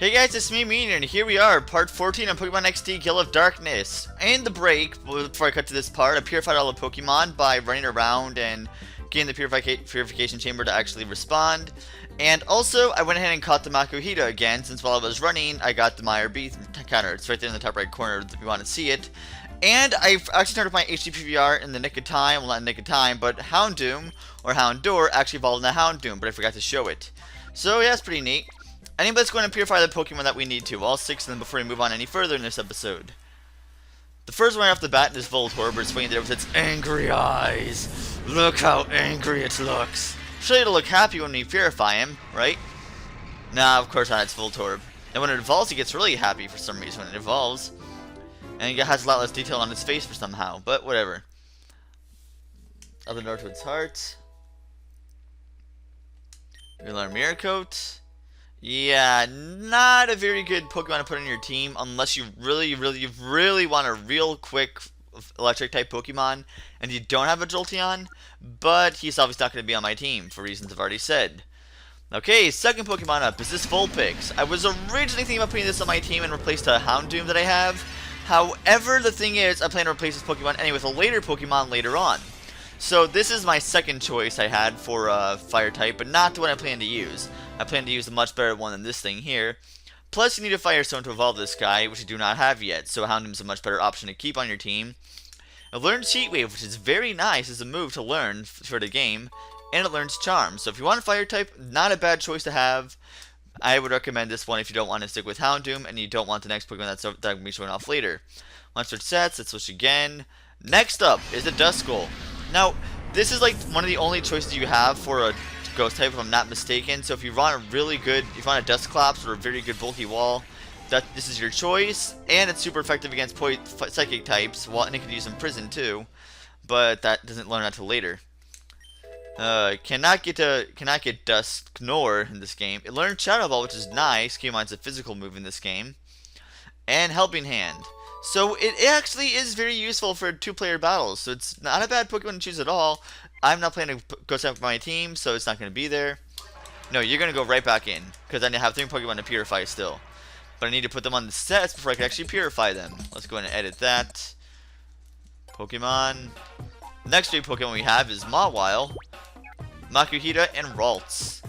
Hey guys, it's me, Mean, and here we are, part 14 on Pokemon XD Gale of Darkness. In the break, before I cut to this part, I purified all the Pokemon by running around and getting the purification chamber to actually respond. And also, I went ahead and caught the Makuhita again, since while I was running, I got the Meyer B counter. It's right there in the top right corner if you want to see it. And I actually turned up my HD PVR in the nick of time, well not in the nick of time, but Houndoom, or Houndour, actually evolved into Houndoom, but I forgot to show it. So yeah, it's pretty neat. Anyway, let's go and purify the Pokemon that we need to, all 6 of them, before we move on any further in this episode. The first one right off the bat is Voltorb, it's waiting there with its angry eyes. Look how angry it looks. Surely it'll look happy when we purify him, right? Nah, of course not, it's Voltorb. And when it evolves, it gets really happy for some reason when it evolves. And it has a lot less detail on its face for somehow, but whatever. Other Northwood's Heart. We learn Mirror Coat. Yeah, not a very good Pokemon to put on your team unless you really want a real quick electric type Pokemon and you don't have a Jolteon, but he's obviously not going to be on my team for reasons I've already said. Okay, second Pokemon up is this Vulpix. I was originally thinking about putting this on my team and replace the Houndoom that I have. However, the thing is, I plan to replace this Pokemon anyway with a later Pokemon later on. So this is my second choice I had for fire type, but not the one I plan to use. I plan to use a much better one than this thing here. Plus you need a Firestone to evolve this guy, which you do not have yet, so Houndoom's a much better option to keep on your team. It learns Heat Wave, which is very nice as a move to learn for the game, and it learns Charm. So if you want a fire type, not a bad choice to have. I would recommend this one if you don't want to stick with Houndoom and you don't want the next Pokemon that's going to be showing off later. Once it sets, let's switch again. Next up is the Duskull. Now, this is like one of the only choices you have for a Ghost type, if I'm not mistaken. So if you want a really good, if you want a Dusclops or a very good bulky wall, this is your choice, and it's super effective against Psychic types. Well, and it can use Imprison too, but that doesn't learn until later. Cannot get Dusknoir in this game. It learned Shadow Ball, which is nice. Keep in mind, it's a physical move in this game, and Helping Hand. So it actually is very useful for 2-player battles. So it's not a bad Pokemon to choose at all. I'm not planning to go set up my team, so it's not going to be there. No, you're going to go right back in, because I have 3 Pokemon to purify still. But I need to put them on the sets before I can actually purify them. Let's go ahead and edit that. Pokemon. Next 3 Pokemon we have is Mawile, Makuhita, and Ralts.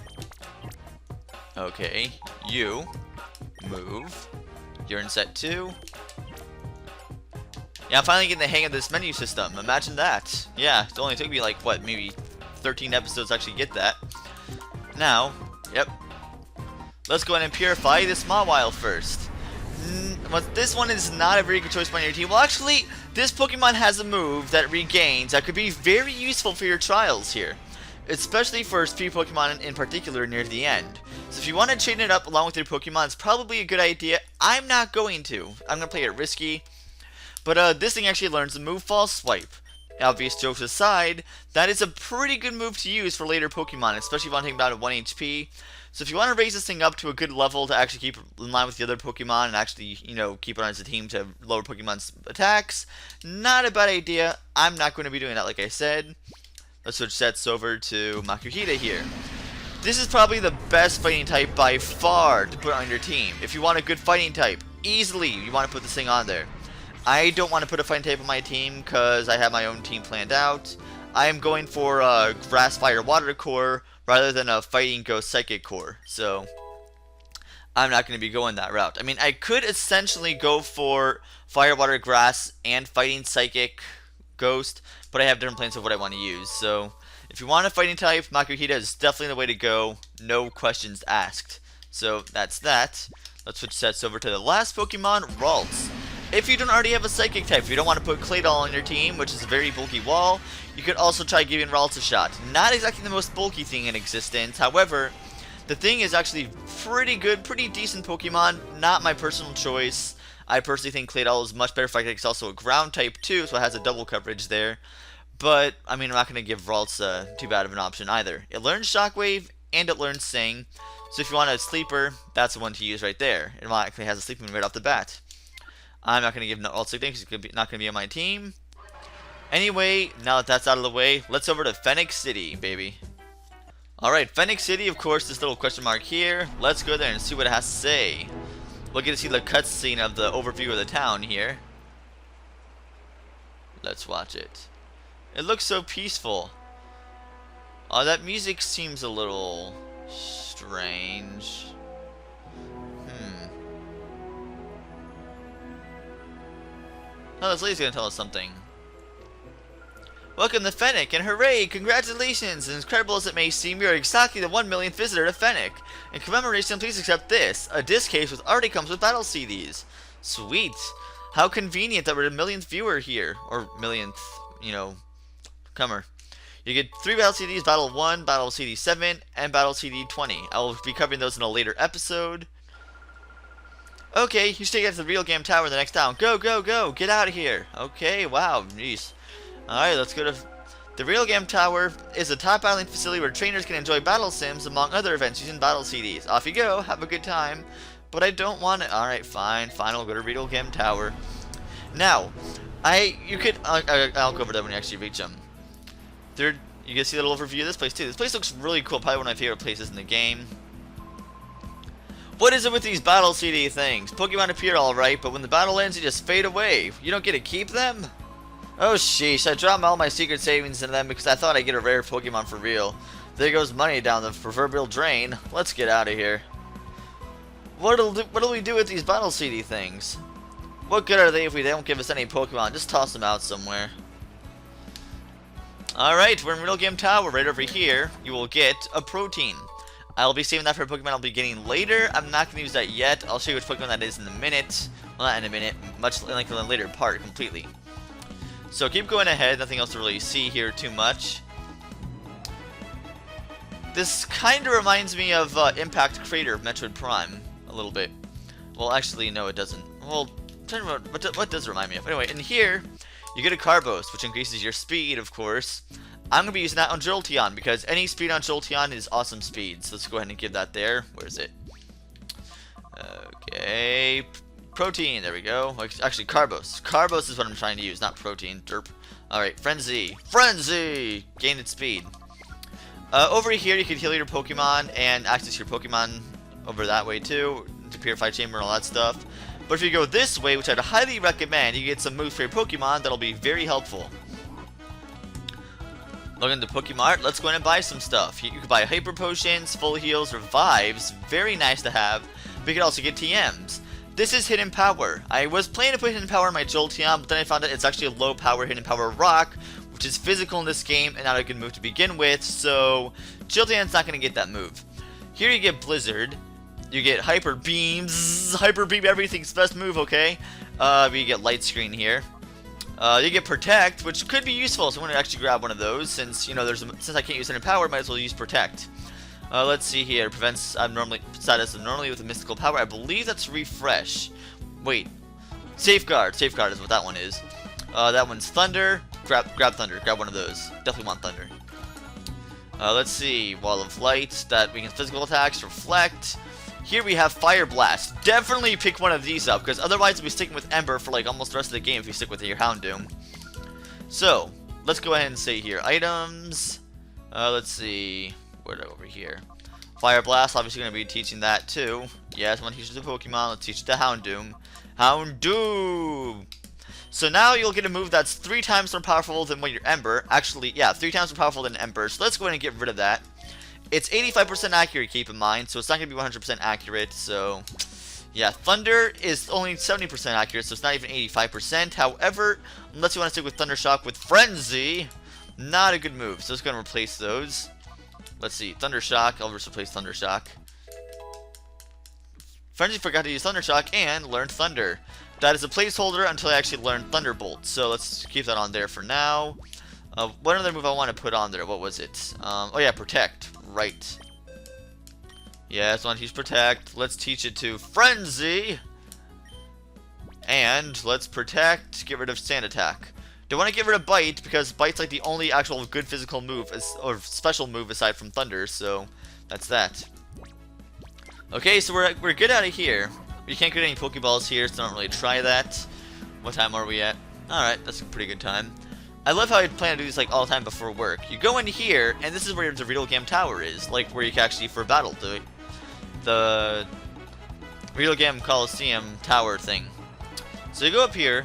Okay, you move. You're in set 2. Yeah, I'm finally getting the hang of this menu system. Imagine that. Yeah, it only took me like, what, maybe 13 episodes to actually get that. Now, yep. Let's go ahead and purify this Mawile first. This one is not a very good choice on your team. Well, actually, this Pokemon has a move that regains that could be very useful for your trials here. Especially for a few Pokemon in particular near the end. So if you want to chain it up along with your Pokemon, it's probably a good idea. I'm not going to. I'm going to play it risky. But this thing actually learns the move False Swipe. Obvious jokes aside, that is a pretty good move to use for later Pokemon, especially if you want to take them down to 1 HP. So if you want to raise this thing up to a good level to actually keep it in line with the other Pokemon and actually, you know, keep it on as a team to lower Pokemon's attacks, not a bad idea. I'm not going to be doing that, like I said. Let's switch sets over to Makuhita here. This is probably the best fighting type by far to put on your team. If you want a good fighting type, easily you want to put this thing on there. I don't want to put a fighting type on my team because I have my own team planned out. I am going for a Grass, Fire, Water core rather than a Fighting, Ghost, Psychic core. So I'm not going to be going that route. I mean, I could essentially go for Fire, Water, Grass, and Fighting, Psychic, Ghost, but I have different plans of what I want to use. So if you want a fighting type, Makuhita is definitely the way to go. No questions asked. So that's that. Let's switch sets over to the last Pokemon, Ralts. If you don't already have a Psychic type, if you don't want to put Claydol on your team, which is a very bulky wall, you could also try giving Ralts a shot. Not exactly the most bulky thing in existence, however, the thing is actually pretty good, pretty decent Pokemon, not my personal choice. I personally think Claydol is much better fighting. It's also a ground type too, so it has a double coverage there. But, I mean, I'm not going to give Ralts too bad of an option either. It learns Shockwave, and it learns Sing, so if you want a sleeper, that's the one to use right there. It actually has a sleeping right off the bat. I'm not going to give Ralts a because it's not going to be on my team. Anyway, now that that's out of the way, let's over to Phenac City, baby. Alright, Phenac City, of course, this little question mark here. Let's go there and see what it has to say. We'll get to see the cutscene of the overview of the town here. Let's watch it. It looks so peaceful. Oh, that music seems a little strange. Oh, this lady's gonna tell us something. Welcome to Phenac, and hooray! Congratulations! As incredible as it may seem, you're exactly the 1 millionth visitor to Phenac. In commemoration, please accept this, a disc case which already comes with battle CDs. Sweet! How convenient that we're the millionth viewer here. Or millionth, you know, comer. You get 3 battle CDs, Battle 1, Battle CD 7, and Battle CD 20. I will be covering those in a later episode. Okay, you should get to the real game tower in the next town. Go, go, go! Get out of here! Okay, wow, jeez. Alright, let's go to... The real game tower is a top battling facility where trainers can enjoy battle sims among other events using battle CDs. Off you go, have a good time. But I don't want it. Alright, fine, I'll go to real game tower. Now, you could... I'll go over that when you actually reach them. You can see a little overview of this place too. This place looks really cool, probably one of my favorite places in the game. What is it with these battle CD things? Pokemon appear alright, but when the battle ends, you just fade away. You don't get to keep them? Oh sheesh, I dropped all my secret savings in them because I thought I'd get a rare Pokemon for real. There goes money down the proverbial drain. Let's get out of here. What'll we do with these battle CD things? What good are they if they don't give us any Pokemon? Just toss them out somewhere. Alright, we're in Real Game Tower. Right over here, you will get a protein. I'll be saving that for a Pokemon I'll be getting later. I'm not going to use that yet. I'll show you which Pokemon that is in a minute. Well, not in a minute. Much like in the later part, completely. So keep going ahead. Nothing else to really see here too much. This kind of reminds me of Impact Crater of Metroid Prime. A little bit. Well, actually, no, it doesn't. Well, what does it remind me of? Anyway, in here, you get a Carbos, which increases your speed, of course. I'm going to be using that on Jolteon, because any speed on Jolteon is awesome speed. So let's go ahead and give that there. Where is it? Okay. Protein, there we go. Actually, Carbos. Carbos is what I'm trying to use, not protein. Derp. Alright, Frenzy. Frenzy! Gain its speed. Over here, you can heal your Pokemon and access your Pokemon over that way, too. To Purify Chamber and all that stuff. But if you go this way, which I'd highly recommend, you get some moves for your Pokemon that'll be very helpful. Look into Pokemart, let's go in and buy some stuff. You can buy Hyper Potions, Full Heals, Revives, very nice to have. But you can also get TMs. This is Hidden Power. I was planning to put Hidden Power in my Jolteon, but then I found out it's actually a low power Hidden Power Rock, which is physical in this game and not a good move to begin with, so Jolteon's not going to get that move. Here you get Blizzard. You get Hyper Beams. Hyper Beam, everything's best move, okay? You get Light Screen here. You get Protect, which could be useful, so I'm going to actually grab one of those, since, you know, since I can't use Hidden Power, might as well use Protect. Let's see here, prevents status abnormally with a mystical power. I believe that's Refresh. Wait, Safeguard. Safeguard is what that one is. That one's Thunder. Grab Thunder. Grab one of those. Definitely want Thunder. Let's see, Wall of Light. That weakens physical attacks. Reflect. Here we have Fire Blast. Definitely pick one of these up, because otherwise you'll be sticking with Ember for like almost the rest of the game if you stick with your Houndoom. So, let's go ahead and say here, items. Let's see, where over here. Fire Blast, obviously going to be teaching that too. Yes, one teaches the Pokemon, let's teach it to Houndoom. Houndoom! So now you'll get a move that's 3 times more powerful than what your Ember. Actually, yeah, 3 times more powerful than Ember. So let's go ahead and get rid of that. It's 85% accurate, keep in mind, so it's not going to be 100% accurate, so... Yeah, Thunder is only 70% accurate, so it's not even 85%. However, unless you want to stick with Thunder Shock with Frenzy, not a good move. So it's going to replace those. Let's see, Thunder Shock, I'll just replace Thunder Shock. Frenzy forgot to use Thunder Shock and learned Thunder. That is a placeholder until I actually learn Thunderbolt, so let's keep that on there for now. One other move I want to put on there, what was it? Oh yeah, Protect. Right. Yeah, so I want to teach Protect. Let's teach it to Frenzy. And let's Protect, get rid of Sand Attack. Don't want to get rid of Bite, because Bite's like the only actual good physical move, or special move aside from Thunder, so that's that. Okay, so we're good out of here. We can't get any Pokeballs here, so don't really try that. What time are we at? Alright, that's a pretty good time. I love how I plan to do this like all the time before work. You go in here, and this is where the Real Game Tower is, like where you can actually for battle we Real Game Coliseum tower thing. So you go up here.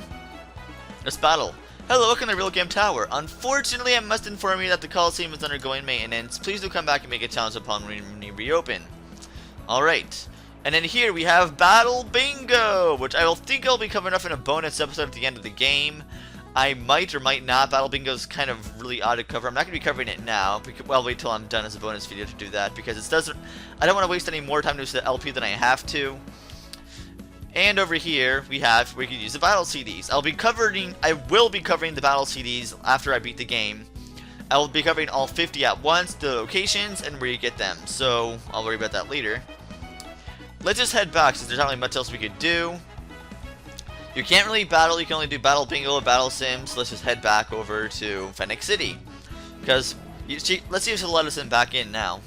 Let's battle. Hello, welcome to Real Game Tower. Unfortunately, I must inform you that the Coliseum is undergoing maintenance. Please do come back and make a challenge upon reopen. Alright. And then here we have Battle Bingo, which I will think I'll be covering up in a bonus episode at the end of the game. I might or might not. Battle Bingo is kind of really odd to cover. I'm not going to be covering it now. Well, I'll wait till I'm done as a bonus video to do that, because it doesn't. I don't want to waste any more time to use the LP than I have to. And over here we can use the battle CDs. I will be covering the battle CDs after I beat the game. I will be covering all 50 at once, the locations, and where you get them. So I'll worry about that later. Let's just head back, since there's not really much else we could do. You can't really battle. You can only do Battle Bingo or Battle Sims. Let's just head back over to Phenac City, because let's see if she'll let us back in now.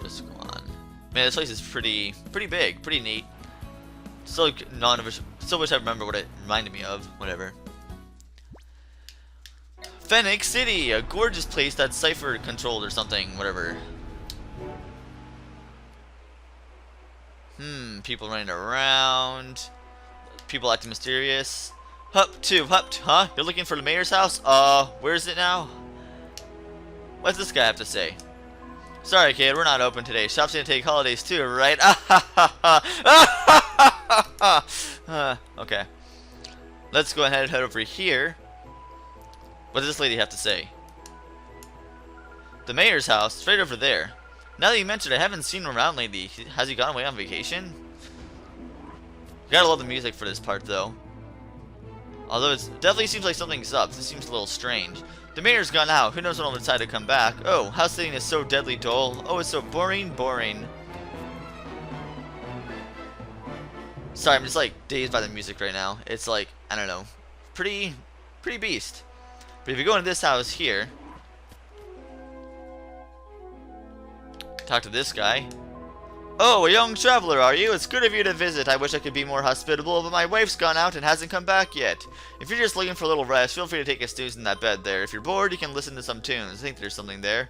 Just go on. Man, this place is pretty big, pretty neat. Still, still wish I remember what it reminded me of. Whatever. Phenac City, a gorgeous place that's cipher controlled or something. Whatever. People running around. People acting mysterious. Huh? You're looking for the mayor's house? Where is it now? What's this guy have to say? Sorry, kid, we're not open today. Shop's gonna take holidays too, right? Okay. Let's go ahead and head over here. What does this lady have to say? The mayor's house, straight over there. Now that you mentioned it, I haven't seen him around lately. Has he gone away on vacation? You gotta love the music for this part, though. Although it definitely seems like something's up. This seems a little strange. The mayor's gone out. Who knows when he'll decide to come back? Oh, house sitting is so deadly dull. Oh, it's so boring. Sorry, I'm just like dazed by the music right now. It's like, I don't know, pretty beast. But if you go into this house here, talk to this guy. Oh, a young traveler, are you? It's good of you to visit. I wish I could be more hospitable, but my wife's gone out and hasn't come back yet. If you're just looking for a little rest, feel free to take a snooze in that bed there. If you're bored, you can listen to some tunes. I think there's something there.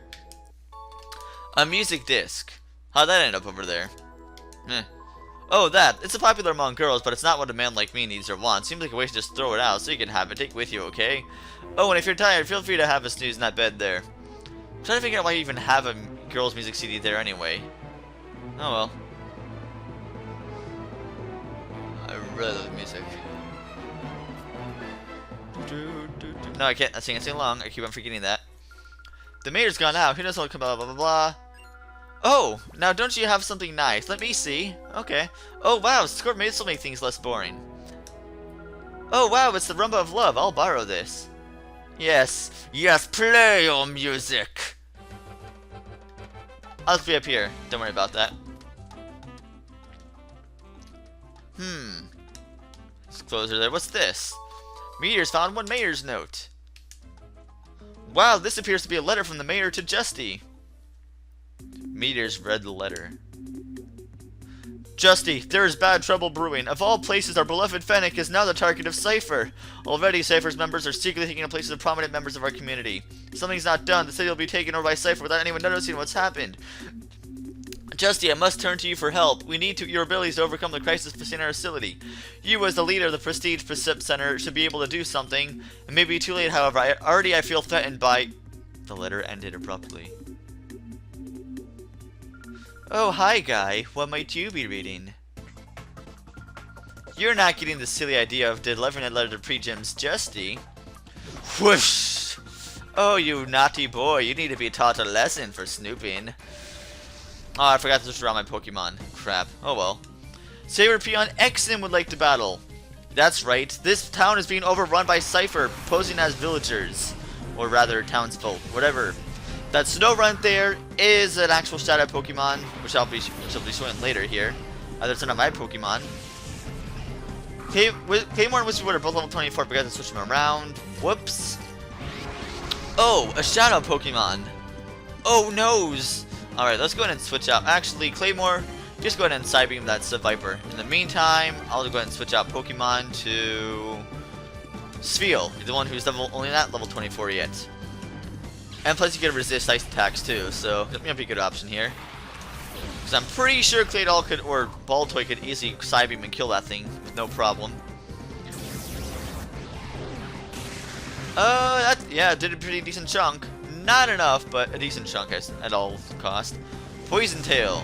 A music disc. How'd that end up over there? Oh, that. It's popular among girls, but it's not what a man like me needs or wants. Seems like a way to just throw it out so you can have it. Take it with you, okay? Oh, and if you're tired, feel free to have a snooze in that bed there. I'm trying to figure out why you even have a girls' music CD there anyway. Oh well. I really love the music. No, I can't sing along. I keep on forgetting that. The mayor's gone out. Who knows what'll come blah blah blah blah. Oh, now don't you have something nice? Let me see. Okay. Oh wow, Scorp made so many things less boring. Oh wow, it's the Rumba of Love. I'll borrow this. Yes, play your music. I'll just be up here. Don't worry about that. It's closer there. What's this? Meteors found one mayor's note. Wow, this appears to be a letter from the mayor to Justy. Meteors read the letter. Justy, there is bad trouble brewing. Of all places, our beloved Phenac is now the target of Cypher. Already, Cypher's members are secretly taking the places of prominent members of our community. If something's not done, the city will be taken over by Cypher without anyone noticing what's happened. Justy, I must turn to you for help. We need your abilities to overcome the crisis facing our facility. You, as the leader of the Prestige Percept Center, should be able to do something. It may be too late, however. I feel threatened by... The letter ended abruptly. Oh, hi, guy. What might you be reading? You're not getting the silly idea of delivering a letter to Pre-Gem's Justy. Whoosh! Oh, you naughty boy. You need to be taught a lesson for snooping. Oh, I forgot to switch around my Pokemon. Crap. Oh well. Saber Peon Exim would like to battle. That's right. This town is being overrun by Cypher, posing as villagers. Or rather, townsfolk. Whatever. That Snorunt there is an actual Shadow Pokemon, which I'll be showing later here. It's not my Pokemon. Paymore and Wizard are both level 24, but I got to switch them around. Whoops. Oh, a Shadow Pokemon. Oh, noes. Alright, let's go ahead and switch out. Actually, Claymore, just go ahead and Psybeam that Viper. In the meantime, I'll go ahead and switch out Pokemon to Spheal, the one who's only not level 24 yet. And plus you get to resist ice attacks too, so that might be a good option here. Because I'm pretty sure Claydol could, or Baltoy could easily Psybeam and kill that thing with no problem. Yeah, did a pretty decent chunk. Not enough, but a decent chunk at all cost. Poison Tail.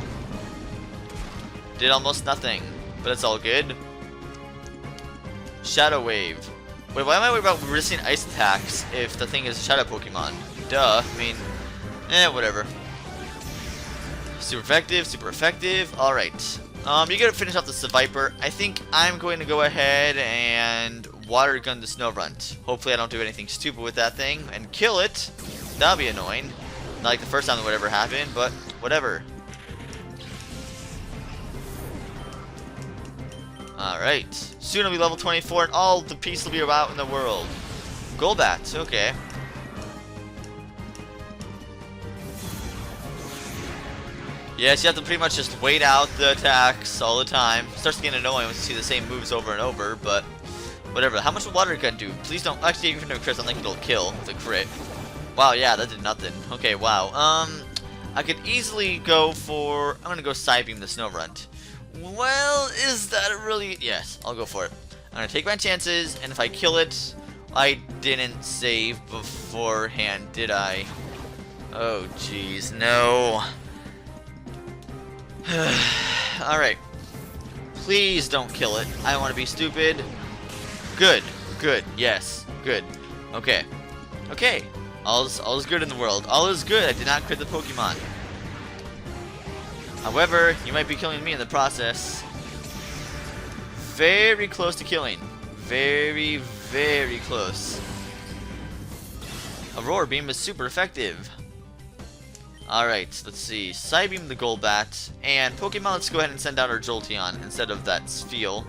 Did almost nothing, but it's all good. Shadow Wave. Wait, why am I worried about resisting ice attacks if the thing is a Shadow Pokemon? Duh, I mean, whatever. Super effective, super effective. Alright. You gotta finish off the Seviper. I think I'm going to go ahead and Water Gun the Snorunt. Hopefully I don't do anything stupid with that thing and kill it. That'll be annoying. Not like the first time that would ever happen, but whatever. Alright. Soon I'll be level 24 and all the peace will be out in the world. Golbat, okay. Yes, you have to pretty much just wait out the attacks all the time. It starts getting annoying when you see the same moves over and over, but whatever. How much will Water Gun do? Please don't. Actually, even if it crits, I don't think it'll kill with a crit. Wow, yeah, that did nothing. Okay, wow. I could easily go for. I'm gonna go Psybeam the Snorunt. Well, is that really? Yes, I'll go for it. I'm gonna take my chances, and if I kill it, I didn't save beforehand, did I? Oh, jeez, no. Alright. Please don't kill it. I don't want to be stupid. Good. Good. Yes. Good. Okay. Okay. All is good in the world. All is good. I did not crit the Pokemon. However, you might be killing me in the process. Very close to killing. Very, very close. Aurora Beam is super effective. Alright, let's see. Psybeam the Golbat. And Pokemon, let's go ahead and send out our Jolteon instead of that Spheal.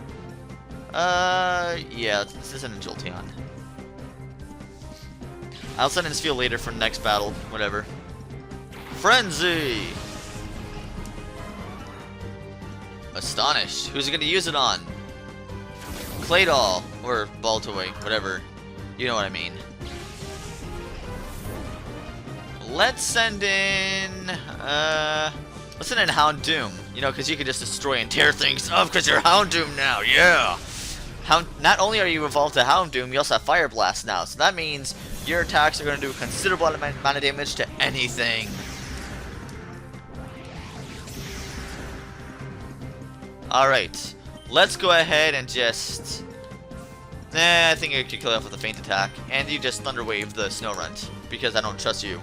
Yeah, this isn't a Jolteon. I'll send in Spheal later for next battle. Whatever. Frenzy! Astonish. Who's it going to use it on? Claydol. Or Baltoy. Whatever. You know what I mean. Let's send in, Houndoom. You know, because you can just destroy and tear things up because you're Houndoom now, yeah! Not only are you evolved to Houndoom, you also have Fire Blast now. So that means your attacks are going to do a considerable amount of damage to anything. Alright, let's go ahead and just... I think I could kill it off with a Feint Attack. And you just Thunder Wave the Snorunt, because I don't trust you.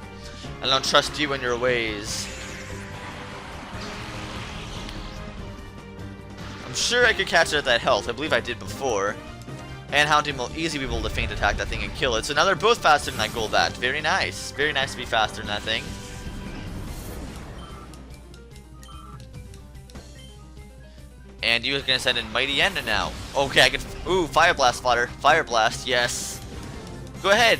I don't trust you and your ways. I'm sure I could catch it at that health. I believe I did before. And Houndoom will easily be able to Feint Attack that thing and kill it. So now they're both faster than that Golbat. Very nice. Very nice to be faster than that thing. And you're gonna send in Mighty Enda now. Okay, I can. Ooh, Fire Blast fodder. Fire Blast, yes. Go ahead.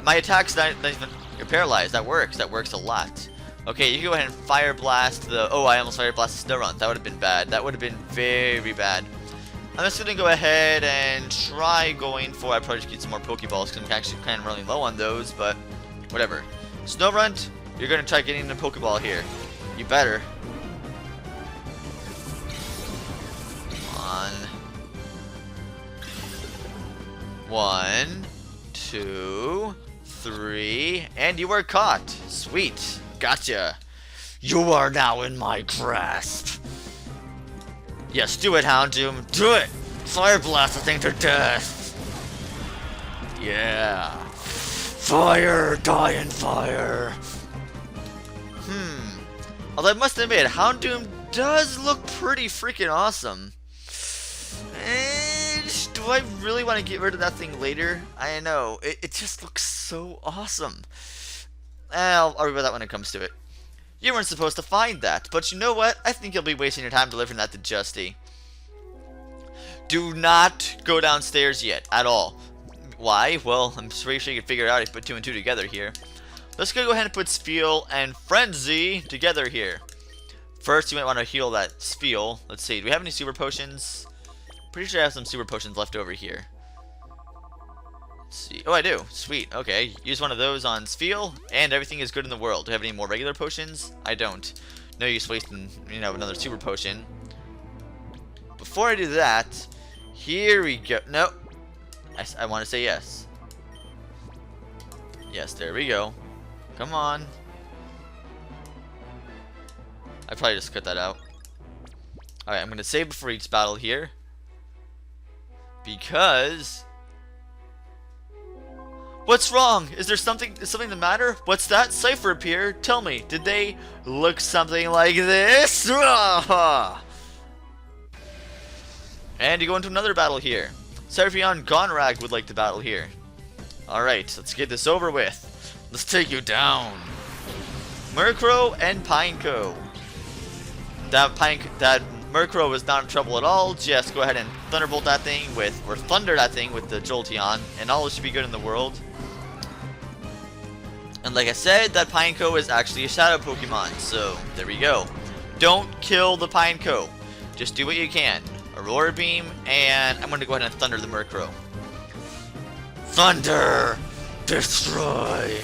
My attack's not even. You're paralyzed. That works. That works a lot. Okay, you can go ahead and Fire Blast the... Oh, I almost Fire Blast the Snorunt. That would have been bad. That would have been very bad. I'm just going to go ahead and try going for... I probably should get some more Pokeballs because I'm actually kind of running low on those, but whatever. Snorunt, you're going to try getting a Pokeball here. You better. Come on. 1, 2... 3, and you are caught. Sweet. Gotcha. You are now in my grasp. Yes, do it, Houndoom. Do it. Fire Blast the thing to death. Yeah. Fire. Die in fire. Although I must admit, Houndoom does look pretty freaking awesome. Do I really want to get rid of that thing later? I know. It just looks so awesome. I'll argue about that when it comes to it. You weren't supposed to find that, but you know what? I think you'll be wasting your time delivering that to Justy. Do not go downstairs yet, at all. Why? Well, I'm pretty sure you can figure it out if you put 2 and 2 together here. Let's go ahead and put Spheal and Frenzy together here. First, you might want to heal that Spheal. Let's see, do we have any Super Potions? Pretty sure I have some Super Potions left over here. Let's see. Oh, I do. Sweet. Okay. Use one of those on Spheal, and everything is good in the world. Do I have any more regular potions? I don't. No use wasting, you know, another super potion. Before I do that, here we go. No, I want to say yes. Yes, there we go. Come on. I probably just cut that out. Alright, I'm going to save before each battle here. Because... What's wrong? Is there something the matter? What's that? Cypher appeared. Tell me, did they look something like this? And you go into another battle here. Sarafian Gonrag would like to battle here. Alright, let's get this over with. Let's take you down. Murkrow and Pineco. That Murkrow is not in trouble at all. Just go ahead and Thunderbolt that thing with, or Thunder that thing with the Jolteon, and all should be good in the world. And like I said, that Pineco is actually a Shadow Pokemon, so there we go. Don't kill the Pineco. Just do what you can. Aurora Beam, and I'm going to go ahead and Thunder the Murkrow. Thunder! Destroy!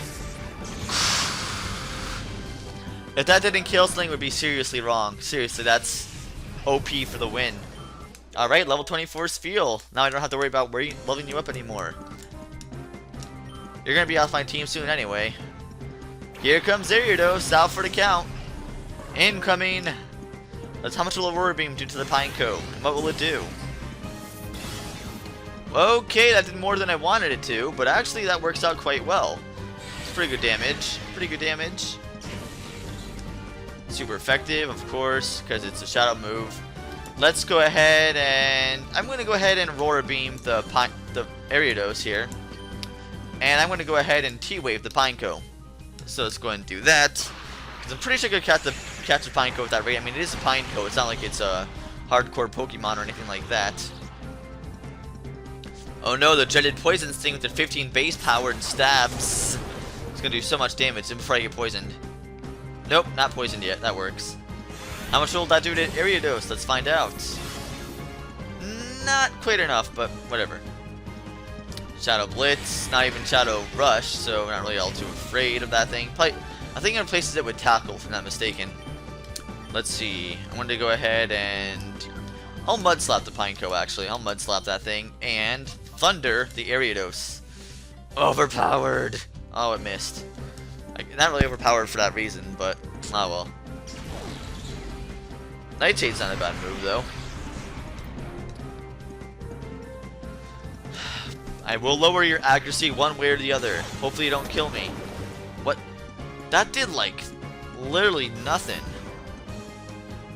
If that didn't kill, something would be seriously wrong. Seriously, that's OP for the win. Alright, level 24 Spheal. Now I don't have to worry about leveling you up anymore. You're going to be off my team soon anyway. Here comes Ariados, out for the count. Incoming. How much will Aurora Beam do to the Pineco? And what will it do? Okay, that did more than I wanted it to, but actually that works out quite well. It's pretty good damage. Pretty good damage. Super effective, of course, because it's a shadow move. Let's go ahead and... I'm going to go ahead and Aurora Beam the Ariados here. And I'm going to go ahead and T-Wave the Pineco. So let's go ahead and do that. Because I'm pretty sure I could catch a Pineco with that rate. I mean, it is a Pineco. It's not like it's a hardcore Pokemon or anything like that. Oh no, the dreaded Poison Sting with the 15 base power and stabs. It's going to do so much damage before I get poisoned. Nope, not poisoned yet. That works. How much will that do to Ariados? Let's find out. Not quite enough, but whatever. Shadow Blitz, not even Shadow Rush, so we're not really all too afraid of that thing. I think it replaces it with Tackle, if I'm not mistaken. Let's see. I wanted to go ahead and... I'll Mud Slap the Pineco, actually. I'll Mud Slap that thing. And Thunder the Ariados. Overpowered. Oh, it missed. Not really overpowered for that reason, but oh well. Nightshade's not a bad move, though. I will lower your accuracy one way or the other. Hopefully you don't kill me. What? That did, like, literally nothing.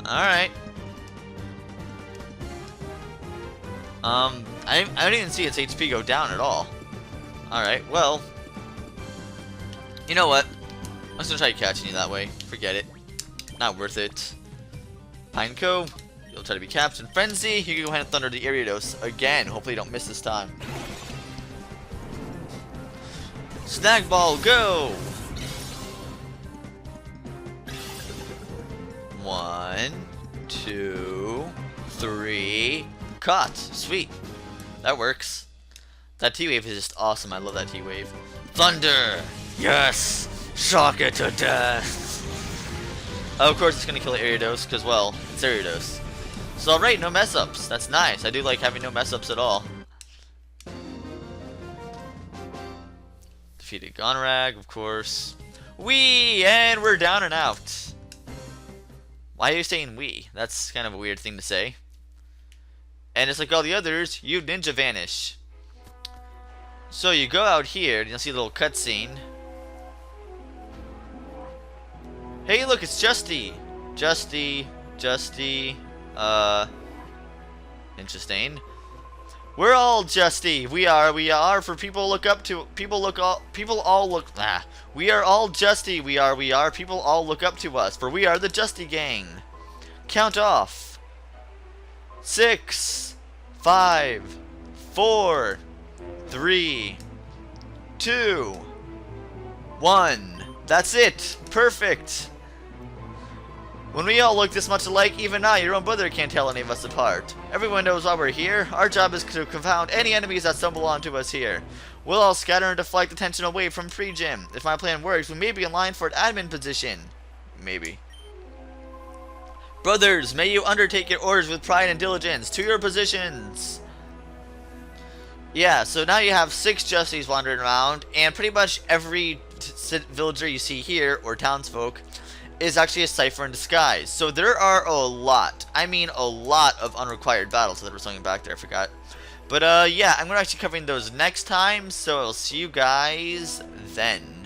Alright. I didn't even see its HP go down at all. Alright, well. You know what? I'm just gonna try catching you that way. Forget it. Not worth it. Pineco, you'll try to be Captain Frenzy. You can go ahead and Thunder the Ariados again. Hopefully you don't miss this time. Snag Ball, go! 1, 2, 3. Caught. Sweet. That works. That T-Wave is just awesome. I love that T-Wave. Thunder! Yes! Shock it to death! Of course it's gonna kill Ariados, because, well, it's Ariados. So, alright, no mess-ups. That's nice. I do like having no mess-ups at all. Defeated Gonrag, of course. Wee! And we're down and out. Why are you saying we? That's kind of a weird thing to say. And just like all the others, you ninja vanish. So you go out here, and you'll see a little cutscene. Hey, look, it's Justy. Justy. Interesting. We're all Justy. We are. For people look up to. We are all Justy. We are. People all look up to us. For we are the Justy gang. Count off. 6, 5, 4, 3, 2, 1. That's it. Perfect. When we all look this much alike, even now, your own brother can't tell any of us apart. Everyone knows why we're here. Our job is to confound any enemies that stumble onto us here. We'll all scatter and deflect attention away from pre-gym. If my plan works, we may be in line for an admin position. Maybe. Brothers, may you undertake your orders with pride and diligence. To your positions. Yeah, so now you have 6 Justies wandering around, and pretty much every villager you see here, or townsfolk, is actually a cipher in disguise. So there are a lot, I mean a lot of unrequired battles. So there was something back there, I forgot. But yeah, I'm going to actually covering those next time, so I'll see you guys then.